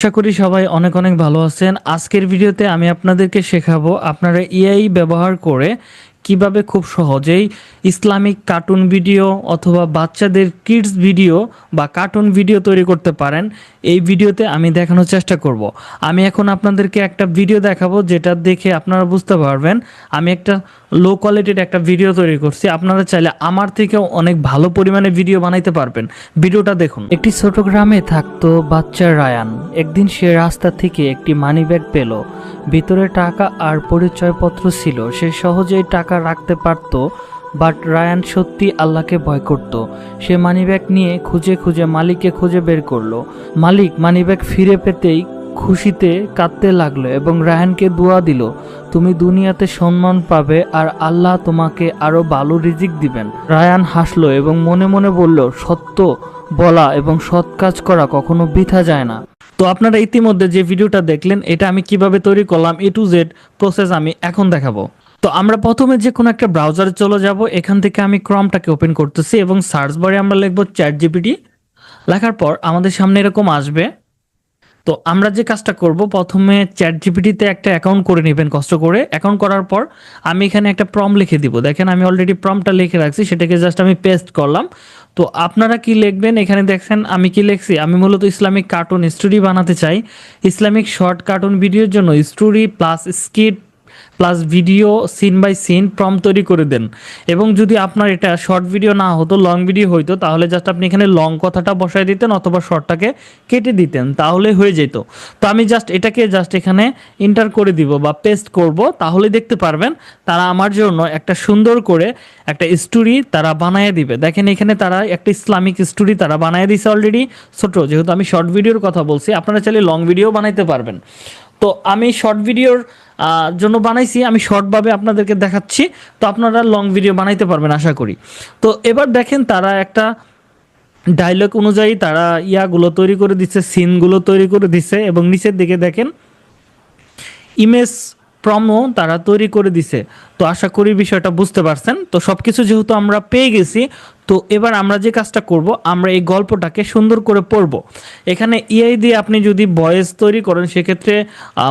আশা করি সবাই অনেক অনেক ভালো আছেন। আজকের ভিডিওতে আমি আপনাদেরকে শেখাবো আপনারা এআই ব্যবহার করে কিভাবে খুব সহজেই ইসলামিক কার্টুন ভিডিও অথবা বাচ্চাদের কিডস ভিডিও বা কার্টুন ভিডিও তৈরি করতে পারেন। এই ভিডিওতে আমি দেখানোর চেষ্টা করব। আমি এখন আপনাদেরকে একটা ভিডিও দেখাবো যেটা দেখে আপনারা বুঝতে পারবেন আমি একটা লো কোয়ালিটির একটা ভিডিও তৈরি করছি। আপনারা চাইলে আমার থেকেও অনেক ভালো পরিমাণে ভিডিও বানাইতে পারবেন। ভিডিওটা দেখুন। একটি ছোট গ্রামে থাকতো বাচ্চা রায়ান। একদিন সে রাস্তা থেকে একটি মানিব্যাগ পেল। ভিতরে টাকা আর পরিচয়পত্র ছিল। সে সহজেই টাকা রাখতে পারত, বাট রায়ান সত্যি আল্লাহকে ভয় করত। সে মানিব্যাগ নিয়ে খুঁজে খুঁজে মালিককে খুঁজে বের করলো। মালিক মানিব্যাগ ফিরে পেতেই খুশিতে কাঁদতে লাগলো এবং রায়ানকে দোয়া দিল, তুমি দুনিয়াতে সম্মান পাবে আর আল্লাহ তোমাকে আরো ভালো রিজিক দিবেন। রায়ান হাসলো এবং মনে মনে বলল, সত্য বলা এবং সৎ কাজ করা কখনো বৃথা যায় না। তো আপনারা ইতিমধ্যে যে ভিডিওটা দেখলেন এটা আমি কিভাবে তৈরি করলাম A to Z প্রসেস আমি এখন দেখাবো। তো আমরা প্রথমে যে কোনো একটা ব্রাউজারে চলে যাব। এখান থেকে আমি ক্রমটাকে ওপেন করতেছি এবং সার্চ বারে আমরা লিখবো ChatGPT। লেখার পর আমাদের সামনে এরকম আসবে। তো আমরা যে কাজটা করব, প্রথমে ChatGPT-তে একটা অ্যাকাউন্ট করে নেবেন কষ্ট করে। অ্যাকাউন্ট করার পর আমি এখানে একটা প্রম্পট লিখে দিব। দেখেন আমি অলরেডি প্রম্পটটা লিখে রাখছি, সেটাকে জাস্ট আমি পেস্ট করলাম। তো আপনারা কি লিখবেন এখানে দেখছেন আমি কি লিখছি। আমি মূলত ইসলামিক কার্টুন স্টোরি বানাতে চাই। ইসলামিক শর্ট কার্টুন ভিডিওর জন্য story plus skit plus video scene by scene prompt তৈরি করে দেন। এবং যদি আপনার এটা শর্ট ভিডিও না হতো, লং ভিডিও হইতো, তাহলে জাস্ট আপনি এখানে লং কথাটা বসায় দিতেন অথবা শর্টটাকে কেটে দিতেন, তাহলে হয়ে যেত। তো আমি এটাকে এখানে এন্টার করে দিব বা পেস্ট করব, তাহলে দেখতে পারবেন তারা আমার জন্য একটা সুন্দর করে একটা স্টোরি তারা বানায় দিবে। দেখেন এখানে তারা একটা ইসলামিক স্টোরি তারা বানায় দিছে অলরেডি ছোট, যেহেতু আমি শর্ট ভিডিওর কথা বলছি, আপনারা চাইলে লং ভিডিও বানাইতে পারবেন। তো আমি শর্ট ভিডিওর জন্য বানাইছি, আমি শর্টভাবে আপনাদেরকে দেখাচ্ছি। তো আপনারা লং ভিডিও বানাইতে পারবেন আশা করি। তো এবার দেখেন তারা একটা ডায়লগ অনুযায়ী তারা ইয়াগুলো তৈরি করে দিচ্ছে, সিনগুলো তৈরি করে দিচ্ছে এবং নিচের দিকে দেখেন ইমেজ প্রমো তারা তৈরি করে দিছে। তো আশা করি বিষয়টা বুঝতে পারছেন। তো সব কিছু যেহেতু আমরা পেয়ে গেছি, তো এবার আমরা যে কাজটা করব, আমরা এই গল্পটাকে সুন্দর করে পড়ব। এখানে এআই দিয়ে আপনি যদি ভয়েস তৈরি করেন সেক্ষেত্রে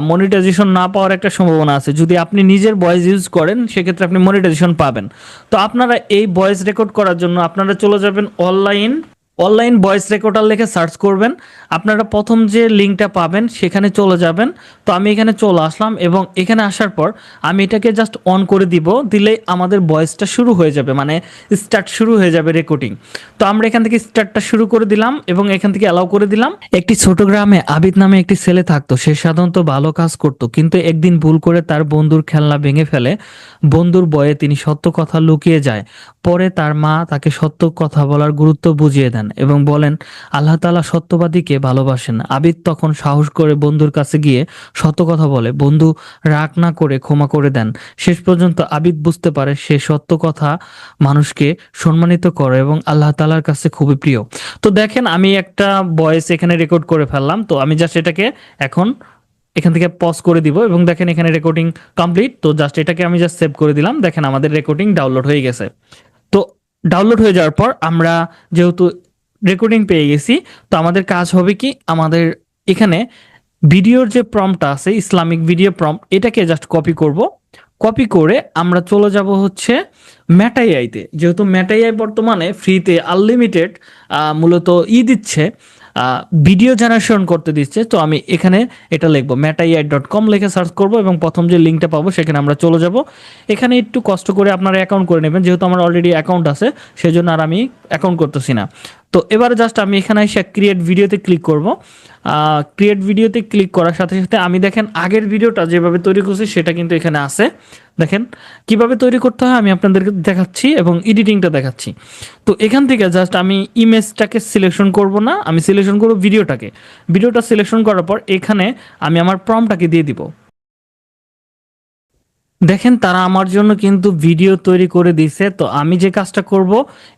মনিটাইজেশন না পাওয়ার একটা সম্ভাবনা আছে। যদি আপনি নিজের ভয়েস ইউজ করেন সেক্ষেত্রে আপনি মনিটাইজেশন পাবেন। তো আপনারা এই ভয়েস রেকর্ড করার জন্য আপনারা চলে যাবেন অনলাইন ভয়েস রেকর্ডার লিখে সার্চ করবেন। আপনারা প্রথম যে লিঙ্কটা পাবেন সেখানে চলে যাবেন। তো আমি এখানে চলে আসলাম এবং এখানে আসার পর আমি এটাকে জাস্ট অন করে দিব, দিলেই আমাদের ভয়েসটা শুরু হয়ে যাবে, মানে স্টার্ট শুরু হয়ে যাবে রেকর্ডিং। তো আমরা এখান থেকে স্টার্টটা শুরু করে দিলাম এবং এখান থেকে অ্যালাউ করে দিলাম। একটি ছোট গ্রামে আবিদ নামে একটি ছেলে থাকতো। সে সাধারণত ভালো কাজ করত, কিন্তু একদিন ভুল করে তার বন্ধুর খেলনা ভেঙে ফেলে। বন্ধুর ভয়ে তিনি সত্য কথা লুকিয়ে যায়। পরে তার মা তাকে সত্য কথা বলার গুরুত্ব বুঝিয়ে দেন এবং বলেন আল্লাহ তাআলা সত্যবাদীকে ভালোবাসেন। আবিদ তখন সাহস করে বন্ধুর কাছে গিয়ে সত্য কথা বলে। বন্ধু রাগ না করে ক্ষমা করে দেন। শেষ পর্যন্ত আবিদ বুঝতে পারে সে সত্য কথা মানুষকে সম্মানিত করে এবং আল্লাহ তাআলার কাছে খুবই প্রিয়। তো দেখেন আমি একটা ভয়েস এখানে রেকর্ড করে ফেললাম। তো আমি জাস্ট এটাকে এখন এখান থেকে পজ করে দিব এবং দেখেন এখানে রেকর্ডিং কমপ্লিট। তো জাস্ট এটাকে আমি জাস্ট সেভ করে দিলাম। দেখেন আমাদের রেকর্ডিং ডাউনলোড হয়ে গেছে। তো ডাউনলোড হয়ে যাওয়ার পর আমরা যেহেতু রেকর্ডিং পেয়ে গেছি, তো আমাদের কাজ হবে কি, আমাদের এখানে ভিডিওর যে প্রম্পটটা আছে ইসলামিক ভিডিও প্রম্পট, এটাকে জাস্ট কপি করব। কপি করে আমরা চলে যাব হচ্ছে মেটা এআইতে। যেহেতু মেটা এআই বর্তমানে ফ্রিতে আনলিমিটেড মূলত দিচ্ছে, ভিডিও জেনারেশন করতে দিচ্ছে। তো আমি এখানে এটা লিখবো metaiai.com লিখে সার্চ করব এবং প্রথম যে লিঙ্কটা পাবো সেখানে আমরা চলে যাব। এখানে একটু কষ্ট করে আপনারা অ্যাকাউন্ট করে নেবেন, যেহেতু আমার অলরেডি অ্যাকাউন্ট আছে সেজন্য আর আমি অ্যাকাউন্ট করতেছি না। তো এবারে জাস্ট আমি এখানে এসে ক্রিয়েট ভিডিওতে ক্লিক করব। ক্রিয়েট ভিডিওতে ক্লিক করার সাথে সাথে আমি দেখেন আগের ভিডিওটা যেভাবে তৈরি করছি সেটা কিন্তু এখানে আছে। দেখেন কিভাবে তৈরি করতে হয় আমি আপনাদেরকে দেখাচ্ছি এবং এডিটিংটা দেখাচ্ছি। তো এখান থেকে জাস্ট আমি ইমেজটাকে সিলেকশন করব না, আমি সিলেকশন করব ভিডিওটা সিলেকশন করার পর এখানে আমি আমার প্রম্পটটাকে দিয়ে দিব। দেখেন তারা আমার জন্য কিন্তু ভিডিও তৈরি করে দিছে। তো আমি যে কাজটা করব,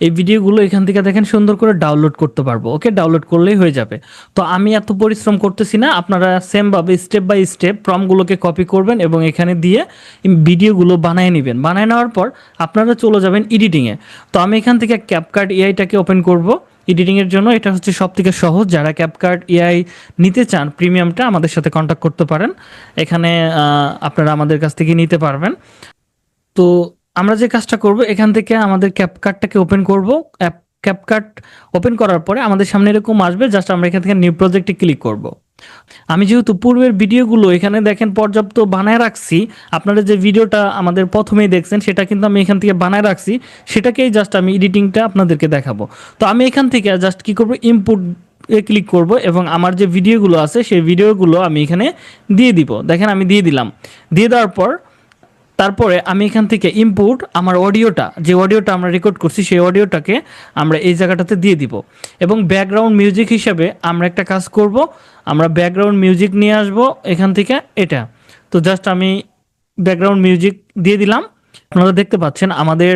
এই ভিডিওগুলো এখান থেকে দেখেন সুন্দর করে ডাউনলোড করতে পারবো। ওকে, ডাউনলোড করলেই হয়ে যাবে। তো আমি এত পরিশ্রম করতেছি না, আপনারা সেম ভাবে স্টেপ বাই স্টেপ প্রম্পটগুলোকে কপি করবেন এবং এখানে দিয়ে ভিডিওগুলো বানিয়ে নেবেন। বানিয়ে নেওয়ার পর আপনারা চলে যাবেন এডিটিংয়ে। তো আমি এখান থেকে ক্যাপকাট এআইটাকে ওপেন করব এডিটিংয়ের জন্য এটা হচ্ছে সবথেকে সহজ। যারা ক্যাপকাট এআই নিতে চান প্রিমিয়ামটা, আমাদের সাথে কন্ট্যাক্ট করতে পারেন। এখানে আপনারা আমাদের কাছ থেকে নিতে পারবেন। তো আমরা যে কাজটা করব, এখান থেকে আমাদের ক্যাপকাটটাকে ওপেন করব। ক্যাপকাট ওপেন করার পরে আমাদের সামনে এরকম আসবে, জাস্ট আমরা এখান থেকে নিউ প্রজেক্টে ক্লিক করব। আমি যেহেতু পূর্বের ভিডিওগুলো এখানে দেখেন পর্যাপ্ত বানায় রাখছি, আপনারা যে ভিডিওটা আমাদের প্রথমেই দেখছেন সেটা কিন্তু আমি এখান থেকে বানায় রাখছি, সেটাকেই জাস্ট আমি এডিটিংটা আপনাদেরকে দেখাবো। তো আমি এখান থেকে জাস্ট কি করব, ইনপুট এ ক্লিক করব এবং আমার যে ভিডিওগুলো আছে সেই ভিডিওগুলো আমি এখানে দিয়ে দিব। দেখেন আমি দিয়ে দিলাম। দিয়ে দেওয়ার পর তারপরে আমি এখান থেকে ইনপুট আমার অডিওটা, যে অডিওটা আমরা রেকর্ড করছি সেই অডিওটাকে আমরা এই জায়গাটাতে দিয়ে দিব। এবং ব্যাকগ্রাউন্ড মিউজিক হিসাবে আমরা একটা কাজ করব, আমরা ব্যাকগ্রাউন্ড মিউজিক নিয়ে আসব এখান থেকে এটা। তো জাস্ট আমি ব্যাকগ্রাউন্ড মিউজিক দিয়ে দিলাম। আপনারা দেখতে পাচ্ছেন আমাদের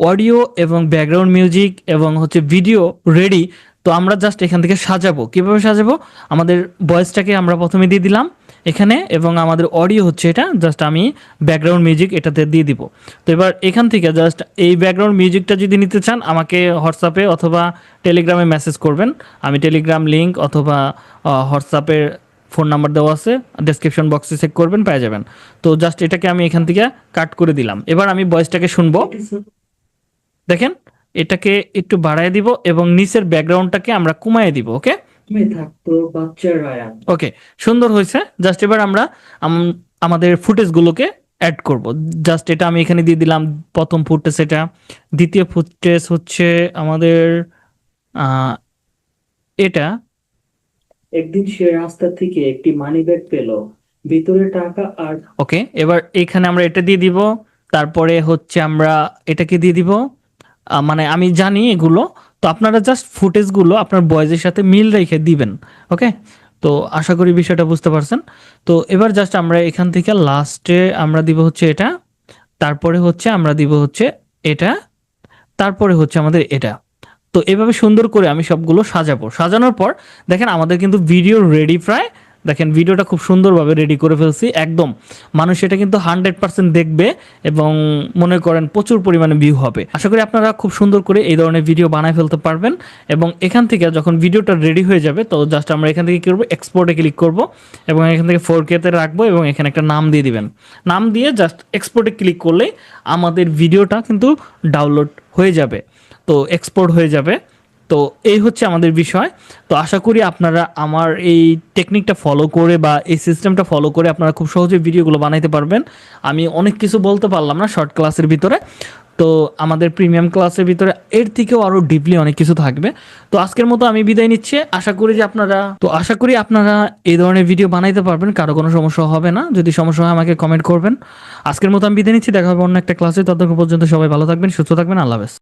অডিও এবং ব্যাকগ্রাউন্ড মিউজিক এবং হচ্ছে ভিডিও রেডি। তো আমরা জাস্ট এখান থেকে সাজাবো। কিভাবে সাজাবো, আমাদের ভয়েসটাকে আমরা প্রথমে দিয়ে দিলাম এখানে, এবং আমাদের অডিও হচ্ছে এটা, জাস্ট আমি ব্যাকগ্রাউন্ড মিউজিক এটাতে দিয়ে দিব। তো এবার এখান থেকে জাস্ট এই ব্যাকগ্রাউন্ড মিউজিকটা যদি নিতে চান আমাকে হোয়াটসঅ্যাপে অথবা টেলিগ্রামে মেসেজ করবেন। আমি টেলিগ্রাম লিঙ্ক অথবা হোয়াটসঅ্যাপের ফোন নাম্বার দেওয়া আছে, ডেসক্রিপশন বক্সে চেক করবেন, পেয়ে যাবেন। তো জাস্ট এটাকে আমি এখান থেকে কাট করে দিলাম। এবার আমি ভয়েসটাকে শুনবো। দেখেন এটাকে একটু বাড়ায় দিব এবং নিচের ব্যাকগ্রাউন্ডটাকে আমরা কমায় দিব। ওকে, থাকতো বাচ্চার রায়ান। ওকে, সুন্দর হয়েছে। জাস্ট এবার আমরা আমাদের ফুটেজগুলোকে অ্যাড করব। জাস্ট এটা আমি এখানে দিয়ে দিলাম প্রথম ফুটেজ, এটা দ্বিতীয় ফুটেজ হচ্ছে আমাদের এটা। একদিন সে রাস্তা থেকে একটি মানিব্যাগ পেল, ভিতরে টাকা আর। ওকে, এবার এখানে আমরা এটা দিয়ে দিব। তারপরে হচ্ছে আমরা এটাকে দিয়ে দিব। মানে আমি জানি এগুলো, তো আপনারা জাস্ট ফুটেজগুলো আপনার ভয়েসের সাথে মিল রেখে দিবেন। ওকে, তো আশা করি বিষয়টা বুঝতে পারছেন। তো এবার জাস্ট আমরা এখান থেকে লাস্টে আমরা দিব হচ্ছে এটা, তারপরে হচ্ছে আমরা দিব হচ্ছে এটা, তারপরে হচ্ছে আমাদের এটা। তো এভাবে সুন্দর করে আমি সবগুলো সাজাবো। সাজানোর পর দেখেন আমাদের কিন্তু ভিডিও রেডি প্রায়। দেখেন ভিডিওটা খুব সুন্দরভাবে রেডি করে ফেলছি একদম। মানুষ এটা কিন্তু 100% দেখবে এবং মনে করেন প্রচুর পরিমাণে ভিউ হবে। আশা করি আপনারা খুব সুন্দর করে এই ধরনের ভিডিও বানায় ফেলতে পারবেন। এবং এখান থেকে যখন ভিডিওটা রেডি হয়ে যাবে, তো জাস্ট আমরা এখান থেকে কী করবো, এক্সপোর্টে ক্লিক করব এবং এখান থেকে 4K তে রাখবো এবং এখানে একটা নাম দিয়ে দিবেন। নাম দিয়ে জাস্ট এক্সপোর্টে ক্লিক করলেই আমাদের ভিডিওটা কিন্তু ডাউনলোড হয়ে যাবে, তো এক্সপোর্ট হয়ে যাবে। তো এই হচ্ছে আমাদের বিষয়। তো আশা করি আপনারা আমার এই টেকনিকটা ফলো করে বা এই সিস্টেমটা ফলো করে আপনারা খুব সহজে ভিডিওগুলো বানাইতে পারবেন। আমি অনেক কিছু বলতে পারলাম না শর্ট ক্লাসের ভিতরে, তো আমাদের প্রিমিয়াম ক্লাসের ভিতরে এর থেকেও আরও ডিপলি অনেক কিছু থাকবে। তো আজকের মতো আমি বিদায় নিচ্ছি। আশা করি আপনারা এই ধরনের ভিডিও বানাইতে পারবেন, কারো কোনো সমস্যা হবে না। যদি সমস্যা হয় আমাকে কমেন্ট করবেন। আজকের মতো আমি বিদায় নিচ্ছি, দেখা হবে অন্য একটা ক্লাসে। ততক্ষণ পর্যন্ত সবাই ভালো থাকবেন, সুস্থ থাকবেন। আল্লাহ হাফেজ।